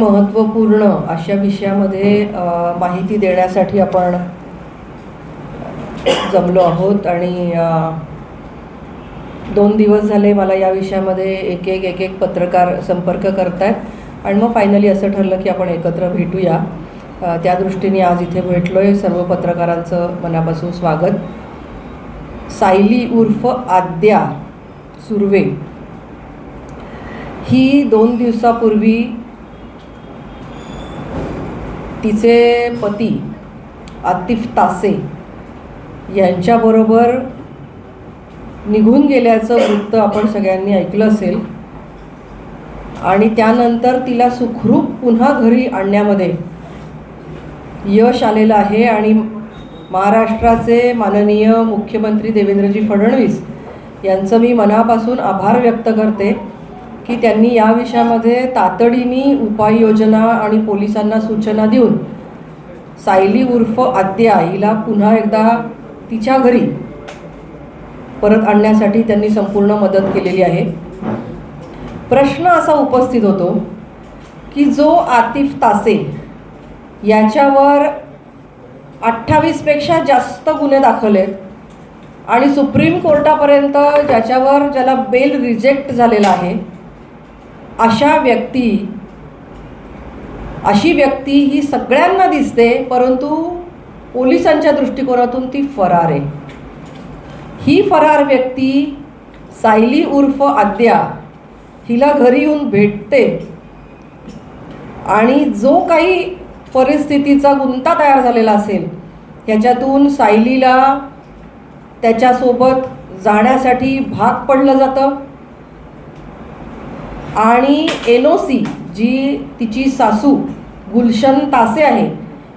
महत्त्वपूर्ण अशा विषयामध्ये माहिती देण्यासाठी आपण जमलो आहोत आणि 2 दिवस झाले मला या विषयामध्ये एक एक पत्रकार संपर्क करत आहेत आणि मग फायनली असं ठरलं की आपण एकत्र भेटूया. त्या दृष्टीने आज इथे भेटलो आहे. सर्व पत्रकारांचं मनापासून स्वागत. सायली उर्फ आद्या सुर्वे ही 2 दिवसापूर्वी तिचे पती आतिफ तासे यांच्याबरोबर निघून गेल्याचं वृत्त आपण सगळ्यांनी ऐकलं असेल आणि त्यानंतर तिला सुखरूप पुन्हा घरी आणण्यामध्ये यश आलेलं आहे आणि महाराष्ट्राचे माननीय मुख्यमंत्री देवेंद्रजी फडणवीस यांचं मी मनापासून आभार व्यक्त करते की त्यांनी या विषयामध्ये तातडीने उपाययोजना आणि पोलिसांना सूचना देऊन सायली उर्फ आद्या हिला पुन्हा एकदा तिच्या घरी परत आणण्यासाठी त्यांनी संपूर्ण मदत केलेली आहे. प्रश्न असा उपस्थित होतो की जो आतिफ तासे याच्यावर 28पेक्षा जास्त गुन्हे दाखल आणि सुप्रीम कोर्टापर्यंत ज्याला बेल रिजेक्ट झालेला आहे, अशी व्यक्ती ही सगळ्यांना दिसते, परंतु पोलिसांच्या दृष्टिकोनातून ती फरार आहे. ही फरार व्यक्ती सायली उर्फ आद्या हिला घरी येऊन भेटते आणि जो काही परिस्थितीचा गुंता तयार झालेला असेल ह्याच्यातून सायलीला त्याच्यासोबत जाण्यासाठी भाग पडलं जातं आणि NOC जी तिची सासू गुलशन तासे आहे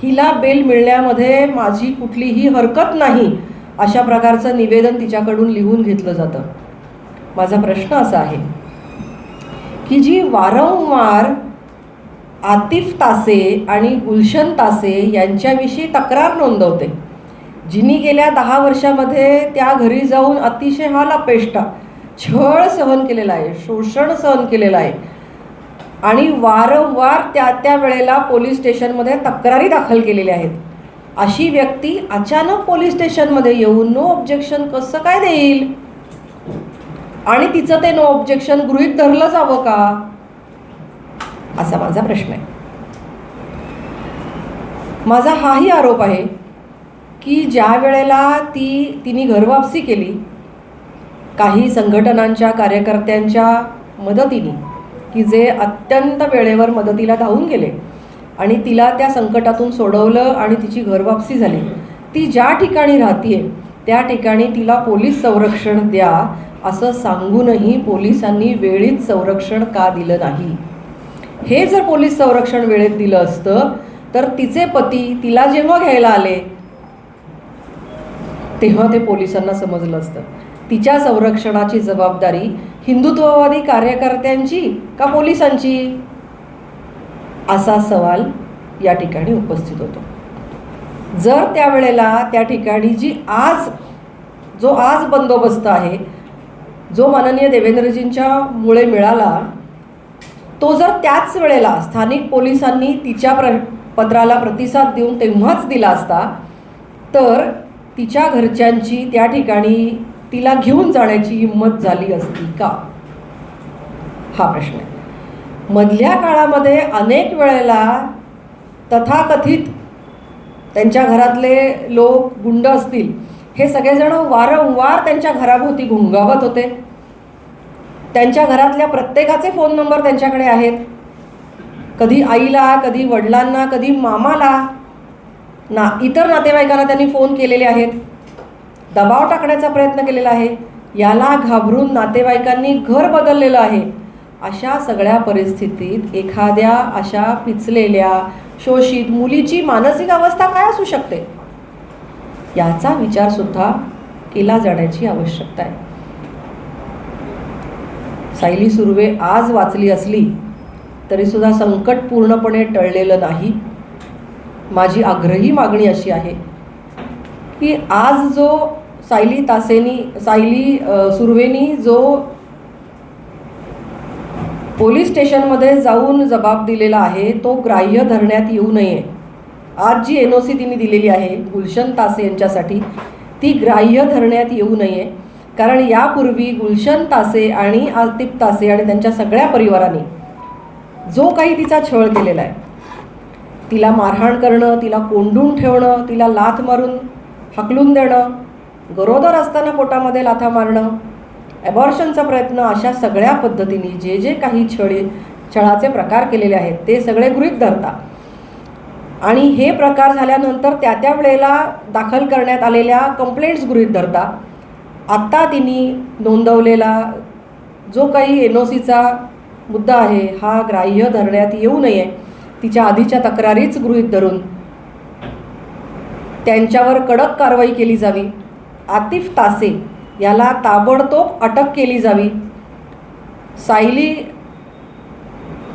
हिला बेल मिळण्यामध्ये माझी कुठलीही हरकत नाही अशा प्रकारचं निवेदन तिच्याकडून लिहून घेतलं जातं. माझा प्रश्न असा आहे की जी वारंवार आतिफ तासे आणि गुलशन तासे यांच्याविषयी तक्रार नोंदवते, जिनी गेल्या 10 वर्षामध्ये त्या घरी जाऊन अतिशय हालअपेष्टा छळ सहन केलेला आहे, शोषण सहन केलेलं आहे आणि वारंवार त्या वेळेला पोलीस स्टेशनमध्ये तक्रारी दाखल केलेल्या आहेत, अशी व्यक्ती अचानक पोलीस स्टेशनमध्ये येऊन नो ऑब्जेक्शन कसं काय देईल आणि तिचं ते नो ऑब्जेक्शन गृहीत धरलं जावं का, असा माझा प्रश्न आहे. माझा हाही आरोप आहे की ज्या वेळेला तिने घरवापसी केली काही संघटनांच्या कार्यकर्त्यांच्या मदतीने की जे अत्यंत वेळेवर मदतीला धावून गेले आणि तिला त्या संकटातून सोडवलं आणि तिची घरवापसी झाली, ती ज्या ठिकाणी राहतीये त्या ठिकाणी तिला पोलीस संरक्षण द्या असं सांगूनही पोलिसांनी वेळीत संरक्षण का दिलं नाही. हे जर पोलीस संरक्षण वेळेत दिलं असतं तर तिचे पती तिला जेव्हा घ्यायला आले तेव्हा ते पोलिसांना समजलं असतं. तिच्या संरक्षणाची जबाबदारी हिंदुत्ववादी कार्यकर्त्यांची का पोलिसांची, असा सवाल या ठिकाणी उपस्थित होतो. जर त्यावेळेला त्या ठिकाणी जो आज बंदोबस्त आहे जो माननीय देवेंद्रजींच्या मुळे मिळाला, तो जर त्याच वेळेला स्थानिक पोलिसांनी तिच्या पत्राला प्रतिसाद देऊन तेव्हाच दिला असता तर तिच्या घरच्यांची त्या ठिकाणी तिला घेऊन जाण्याची हिंमत झाली असती का, हा प्रश्न आहे. मधल्या काळामध्ये अनेक वेळेला तथाकथित त्यांच्या घरातले लोक गुंड असतील हे सगळेजण वारंवार त्यांच्या घराभोवती घुंगावत होते. त्यांच्या घरातल्या प्रत्येकाचे फोन नंबर त्यांच्याकडे आहेत. कधी आईला, कधी वडिलांना, कधी मामाला, इतर नातेवाईकांना त्यांनी फोन केलेले आहेत, दबाव टाकण्याचा प्रयत्न केलेला आहे. याला घाबरून नातेवाईकांनी घर बदललेलं आहे. अशा सगळ्या परिस्थितीत एखाद्या अशा पिचलेल्या शोषित मुलीची मानसिक अवस्था काय असू शकते याचा विचारसुद्धा केला जाण्याची आवश्यकता आहे. सायली सुर्वे आज वाचली असली तरीसुद्धा संकट पूर्णपणे टळलेलं नाही. माझी आग्रही मागणी अशी आहे की आज जो सायली सुर्वेनी जो पोलीस स्टेशनमध्ये जाऊन जबाब दिलेला आहे तो ग्राह्य धरण्यात येऊ नये. आज जी NOC तिने दिलेली आहे गुलशन तासे यांच्यासाठी ती ग्राह्य धरण्यात येऊ नये, कारण यापूर्वी गुलशन तासे आणि आतिफ तासे आणि त्यांच्या सगळ्या परिवाराने जो काही तिचा छळ केलेला आहे, तिला मारहाण करणं, तिला कोंडून ठेवणं, तिला लाथ मारून हकलून देणं, गरोदर असताना पोटामध्ये लाथा मारणं, ॲबॉर्शनचा प्रयत्न, अशा सगळ्या पद्धतीने जे जे काही छळाचे प्रकार केलेले आहेत ते सगळे गृहीत धरता आणि हे प्रकार झाल्यानंतर त्या वेळेला दाखल करण्यात आलेल्या कंप्लेंट्स गृहीत धरता आत्ता तिने नोंदवलेला जो काही NOCचा मुद्दा आहे हा ग्राह्य धरण्यात येऊ नये, तिच्या आधीच्या तक्रारीच गृहीत धरून त्यांच्यावर कडक कारवाई केली जावी. आतिफ तासे याला ताबडतोब अटक केली जावी. सायली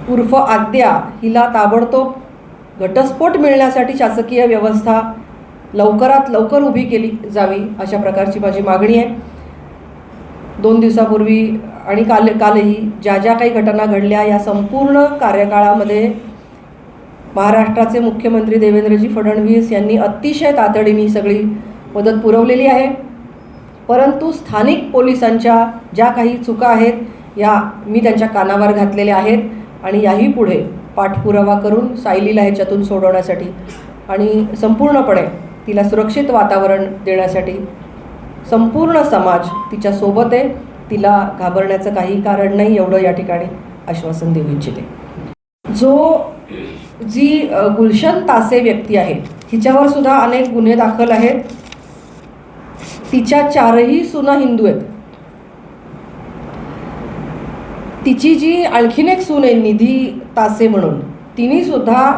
उर्फ आद्या हिला ताबडतोब घटस्फोट मिळण्यासाठी शासकीय व्यवस्था लवकरात लवकर उभी केली जावी, अशा प्रकारची माझी मागणी आहे. 2 दिवसापूर्वी आणि कालही ज्या ज्या काही घटना घडल्या या संपूर्ण कार्यकाळामध्ये महाराष्ट्राचे मुख्यमंत्री देवेंद्रजी फडणवीस यांनी अतिशय तातडीने सगळी मदत पुरवलेली आहे. परंतु स्थानिक पोलिसांच्या ज्या काही चुका आहेत या मी त्यांच्या कानावर घातलेल्या आहेत आणि याही पुढे पाठपुरावा करून सायलीला ह्याच्यातून सोडवण्यासाठी आणि संपूर्णपणे तिला सुरक्षित वातावरण देण्यासाठी संपूर्ण समाज तिच्यासोबत आहे. तिला घाबरण्याचं काही कारण नाही, एवढं या ठिकाणी आश्वासन देऊ इच्छिते. जी गुलशन तासे व्यक्ती आहे हिच्यावर सुद्धा अनेक गुन्हे दाखल आहेत. तिच्या 4ही सुना हिंदू आहेत. तिची जी आणखीन एक सून आहे निधी तासे म्हणून, तिने सुद्धा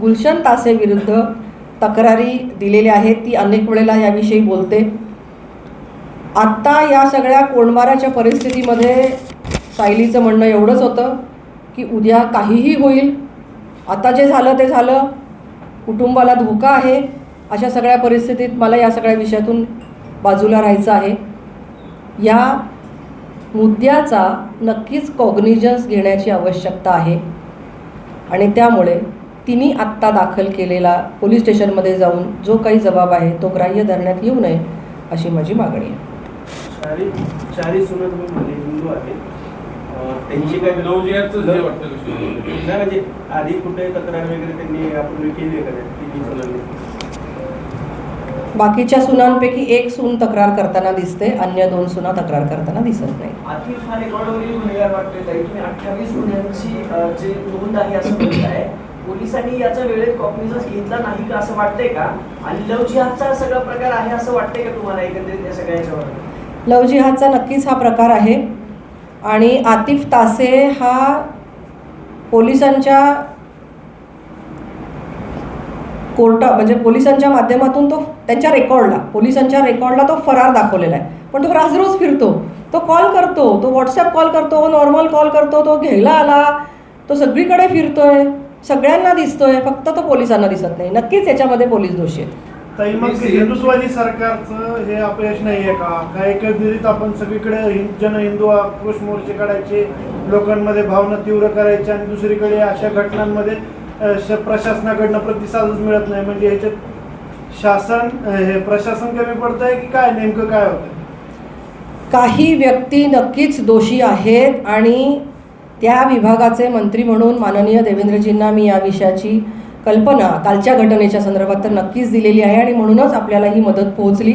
गुलशन तासे विरुद्ध तक्रारी दिलेल्या आहेत. ती अनेक वेळेला याविषयी बोलते. आत्ता या सगळ्या कोंडमाराच्या परिस्थितीमध्ये सायलीचं म्हणणं एवढंच होतं की उद्या काहीही होईल, आता जे झालं ते झालं, कुटुंबाला धोका आहे, अशा सगळ्या परिस्थितीत मला या सगळ्या विषयातून बाजूला राहायचं आहे. या मुद्द्याचा नक्कीच कॉग्निजन्स घेण्याची आवश्यकता आहे आणि त्यामुळे तिने आत्ता दाखल केलेला पोलीस स्टेशनमध्ये जाऊन जो काही जबाब आहे तो ग्राह्य धरण्यात येऊ नये, अशी माझी मागणी आहे. चारी सुना तुम्ही हिंदू आहे, त्यांची काय म्हणजे आधी कुठे तक्रार वगैरे त्यांनी आपण केली आहे का? बाकीच्या सुनांपैकी एक सून तक्रार करताना दिसते, अन्य 2 सुना तक्रार करताना दिसत नाही. आतिफ हा रेकॉर्डवरील गुन्हेगार वाटते. ताई तुम्ही 28 गुन्ह्यांची जे नोंद आहे असं म्हणताय, पोलिसांनी याचा वेळेत कॉग्निझन्स घेतला नाही का असं वाटतंय का? आणि लव जिहादचा सगळा प्रकार आहे असं वाटतंय का तुम्हाला एकंदरीत या सगळ्याच्यावर? लव जिहादचा नक्कीच हा प्रकार आहे आणि आतिफ तासे हा पोलिसांच्या म्हणजे पोलिसांच्या माध्यमातून तो त्यांच्या पोलिसांच्या रेकॉर्डला तो फरार दाखवलेला आहे. पण तो राजरोज फिरतो, तो कॉल करतो, तो व्हॉट्सअप कॉल करतो, नॉर्मल कॉल करतो, तो घ्यायला आला, तो सगळीकडे फिरतोय, सगळ्यांना दिसतोय, फक्त तो पोलिसांना दिसत नाही. नक्कीच याच्यामध्ये पोलीस दोषी आहेत. ताई मग हिंदुत्ववादी सरकारचं हे अपयश नाही आहे का? काय एकंदरीत आपण सगळीकडे हिंदू आक्रोश मोर्चे काढायचे, लोकांमध्ये भावना तीव्र करायचे आणि दुसरीकडे अशा घटनांमध्ये प्रशासनाकडनं प्रतिसादच मिळत नाही, म्हणजे ह्याच्यात प्रशासन कमी पडत आहे की काय, नेमकं काय होतं? काही व्यक्ती नक्कीच दोषी आहेत आणि त्या विभागाचे मंत्री म्हणून माननीय देवेंद्रजींना मी या विषयाची कल्पना कालच्या घटनेच्या संदर्भात तर नक्कीच दिलेली आहे आणि म्हणूनच आपल्याला ही मदत पोहोचली.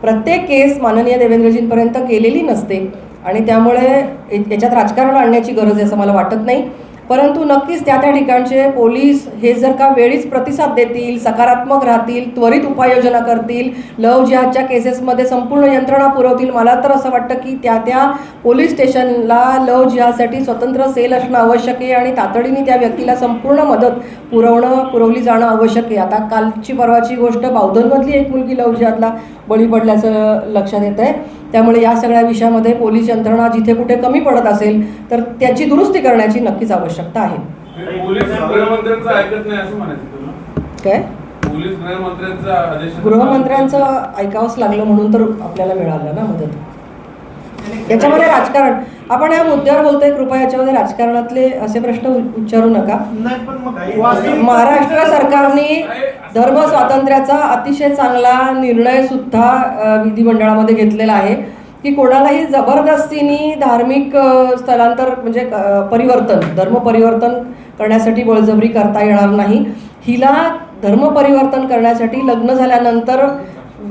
प्रत्येक केस माननीय देवेंद्रजींपर्यंत गेलेली नसते आणि त्यामुळे याच्यात राजकारण आणण्याची गरज आहे असं मला वाटत नाही. परंतु नक्कीच त्या ठिकाणचे पोलीस हे जर का वेळीच प्रतिसाद देतील, सकारात्मक राहतील, त्वरित उपाययोजना करतील, लव जिहादच्या केसेसमध्ये संपूर्ण यंत्रणा पुरवतील, मला तर असं वाटतं की त्या पोलीस स्टेशनला लव जिहादसाठी स्वतंत्र सेल असणं आवश्यक आहे आणि तातडीने त्या व्यक्तीला संपूर्ण मदत पुरवली जाणं आवश्यक आहे. आता कालची परवाची गोष्ट बावधनमधली एक मुलगी लव जिहादला बळी पडल्याचं लक्षात येतं आहे. त्यामुळे या सगळ्या विषयामध्ये पोलीस यंत्रणा जिथे कुठे कमी पडत असेल तर त्याची दुरुस्ती करण्याची नक्कीच आवश्यकता आहे. काय गृहमंत्र्यांचं ऐकावंच लागलं म्हणून तर आपल्याला मिळालं ना मदत. याच्यामध्ये राजकारण, आपण या मुद्द्यावर बोलतोय, कृपया याच्यामध्ये राजकारणातले असे प्रश्न उच्चारू नका. नाही पण मग वास्तविक महाराष्ट्र सरकारने धर्म स्वातंत्र्याचा अतिशय चांगला निर्णय सुद्धा विधिमंडळामध्ये घेतलेला आहे की कोणालाही जबरदस्तीने धार्मिक स्थलांतर म्हणजे धर्म परिवर्तन करण्यासाठी बळजबरी करता येणार नाही. हिला धर्म परिवर्तन करण्यासाठी लग्न झाल्यानंतर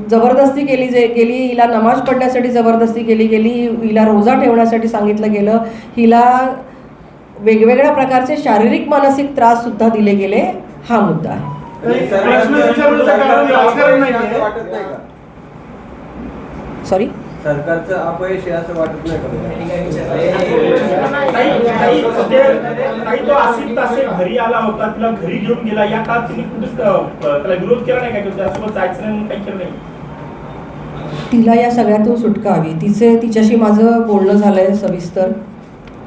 जबरदस्ती केली, हिला नमाज पढण्यासाठी जबरदस्ती केली गेली, हिला रोजा ठेवण्यासाठी सांगितलं गेलं, हिला वेगवेगळ्या प्रकारचे शारीरिक मानसिक त्रास सुद्धा दिले गेले. हा मुद्दा आहे. प्रश्न विचारण्याचं कारण राजकारण नाहीये. वाटत नाही का? सॉरी, सरकारचं अपयश आहे असं वाटत नाही काही तो आसिफ तासे घरी आला होता, तिला घरी घेऊन गेला, या काळात तुम्ही कुठेच त्याला विरोध केला नाही का, किंवा त्यासोबत जायचं नाही म्हणून काही केलं नाही? तिला या सगळ्यातून सुटका हवी. तिच्याशी माझं बोलणं झालं आहे सविस्तर.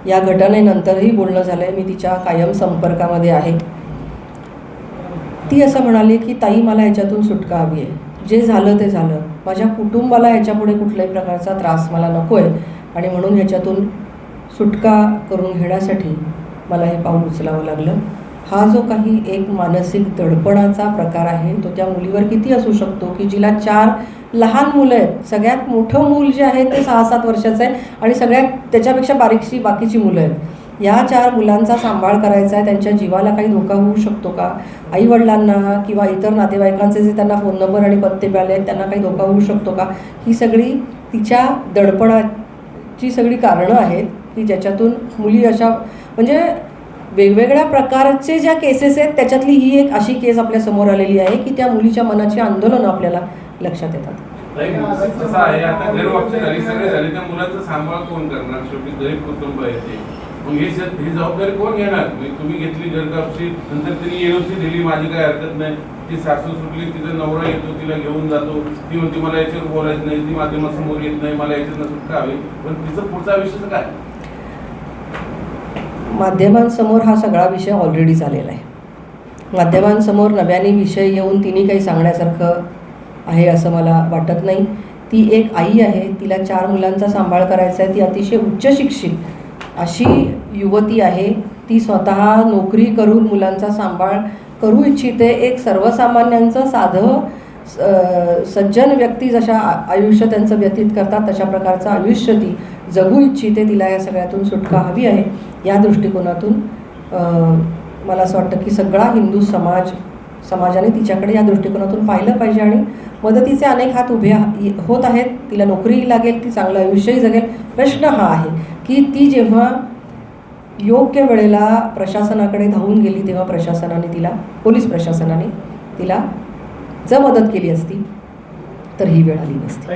या घटनेनंतरही बोलणं झालं आहे. मी तिच्या कायम संपर्कामध्ये आहे. ती असं म्हणाली की ताई, मला याच्यातून सुटका हवी आहे. जे झालं ते झालं. माझ्या कुटुंबाला याच्यापुढे कुठल्याही प्रकारचा त्रास मला नको आहे आणि म्हणून ह्याच्यातून सुटका करून घेण्यासाठी मला हे पाऊल उचलावं लागलं. हा जो काही एक मानसिक दडपणाचा प्रकार आहे तो त्या मुलीवर किती असू शकतो की जिला 4 लहान मुलं आहेत. सगळ्यात मोठं मूल जे आहे ते 6-7 वर्षाचं आहे आणि सगळ्यात त्याच्यापेक्षा बाकीची मुलं आहेत. या 4 मुलांचा सांभाळ करायचा आहे. त्यांच्या जीवाला काही धोका होऊ शकतो का? आईवडिलांना किंवा इतर नातेवाईकांचे जे त्यांना फोन नंबर आणि पत्ते मिळाले आहेत त्यांना काही धोका होऊ शकतो का? ही सगळी तिच्या दडपणाची सगळी कारणं आहेत की ज्याच्यातून मुली अशा म्हणजे वेगवेगळ्या प्रकारचे ज्या केसेस आहेत त्याच्यातली ही एक अशी केस आपल्या समोर आलेली आहे की त्या मुलीच्या मनाची आंदोलनं आपल्याला लक्षात येतात. कसं आहे, आता घरवापसी झाली, सगळे झाले, त्या मुलांचा सांभाळ कोण करणार? शेवटी गरीब कुटुंब आहे ते. मग ही जबाबदारी कोण घेणार? तुम्ही घेतली घरवापसी, नंतर तिने एनओसी दिली, माझी काही हरकत नाही. ती सासू सुटली, तिचा नवरा येतो, तिला घेऊन जातो, ती म्हणते मला याच्यावर बोलायचं नाही, ती माध्यमासमोर येत नाही, मला याच्यातनं सुटका हवी. पण तिचं पुढचा विषयच काय? माध्यमांसमोर हा सगळा विषय ऑलरेडी झालेला आहे. माध्यमांसमोर नव्याने विषय येऊन तिने काही सांगण्यासारखं आहे असं मला वाटत नाही. ती एक आई आहे, तिला 4 मुलांचा सांभाळ करायचा आहे. ती अतिशय उच्च शिक्षित अशी युवती आहे. ती स्वतः नोकरी करून मुलांचा सांभाळ करू इच्छिते. एक सर्वसामान्यांचं साधं सज्जन व्यक्ती जशा आयुष्य त्यांचं व्यतीत करतात तशा प्रकारचं आयुष्य ती जगू इच्छिते. तिला या सगळ्यातून सुटका हवी आहे. या दृष्टिकोनातून मला असं वाटतं की सगळा हिंदू समाजाने तिच्याकडे या दृष्टिकोनातून पाहिलं पाहिजे आणि मदतीचे अनेक हात उभे होत आहेत. तिला नोकरीही लागेल, ती चांगलं आयुष्यही जगेल. प्रश्न हा आहे की ती जेव्हा योग्य वेळेला प्रशासनाकडे धावून गेली तेव्हा पोलीस प्रशासनाने तिला जर मदत केली असती तर ही वेळ आली नसती.